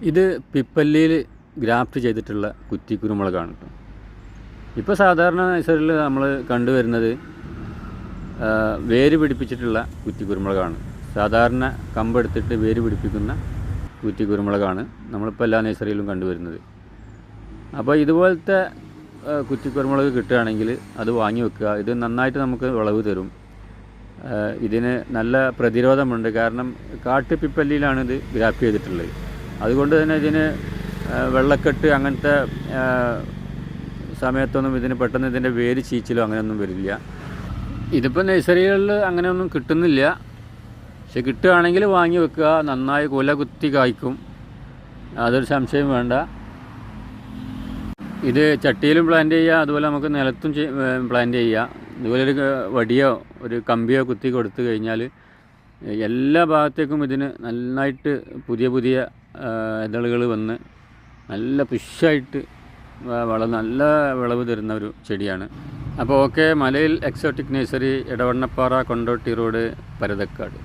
ഇത് പിപ്പല്ലിയിൽ ഗ്രാഫ്റ്റ് ചെയ്തിട്ടുള്ള കുറ്റി കുരുമുളകാണ് കേട്ടോ. ഇപ്പോൾ സാധാരണ നഴ്സറിയിൽ നമ്മൾ കണ്ടുവരുന്നത് വേര് പിടിപ്പിച്ചിട്ടുള്ള കുറ്റി കുരുമുളകാണ്. സാധാരണ കമ്പെടുത്തിട്ട് വേര് പിടിപ്പിക്കുന്ന കുറ്റി കുരുമുളകാണ് നമ്മളിപ്പോൾ എല്ലാ നഴ്സറിയിലും കണ്ടുവരുന്നത്. അപ്പോൾ ഇതുപോലത്തെ കുറ്റിക്കുരുമുളക് കിട്ടുകയാണെങ്കിൽ അത് വാങ്ങി വെക്കുക. ഇത് നന്നായിട്ട് നമുക്ക് വിളവ് തരും. ഇതിന് നല്ല പ്രതിരോധമുണ്ട്. കാരണം കാട്ടുപിപ്പല്ലിയിലാണ് ഇത് ഗ്രാഫ്റ്റ് ചെയ്തിട്ടുള്ളത്. അതുകൊണ്ട് തന്നെ ഇതിന് വെള്ളക്കെട്ട് അങ്ങനത്തെ സമയത്തൊന്നും ഇതിന് പെട്ടെന്ന് ഇതിൻ്റെ വേര് ചീച്ചിലോ അങ്ങനെയൊന്നും വരില്ല. ഇതിപ്പോൾ നഴ്സറികളിൽ അങ്ങനെയൊന്നും കിട്ടുന്നില്ല. പക്ഷെ കിട്ടുകയാണെങ്കിൽ വാങ്ങി വെക്കുക. നന്നായി കുല കുത്തി കായ്ക്കും, അതൊരു സംശയം വേണ്ട. ഇത് ചട്ടിയിലും പ്ലാന്റ് ചെയ്യുക, അതുപോലെ നമുക്ക് നിലത്തും പ്ലാന്റ് ചെയ്യുക. ഇതുപോലെ ഒരു വടിയോ ഒരു കമ്പിയോ കുത്തി കൊടുത്തു കഴിഞ്ഞാൽ എല്ലാ ഭാഗത്തേക്കും ഇതിന് നന്നായിട്ട് പുതിയ പുതിയ ഇതളുകൾ വന്ന് നല്ല പുഷായിട്ട് നല്ല വിളവ് തരുന്ന ഒരു ചെടിയാണ്. അപ്പോൾ ഓക്കെ, മലയിൽ exotic nursery, Edavannappara, Kondotty road, Parathakkad.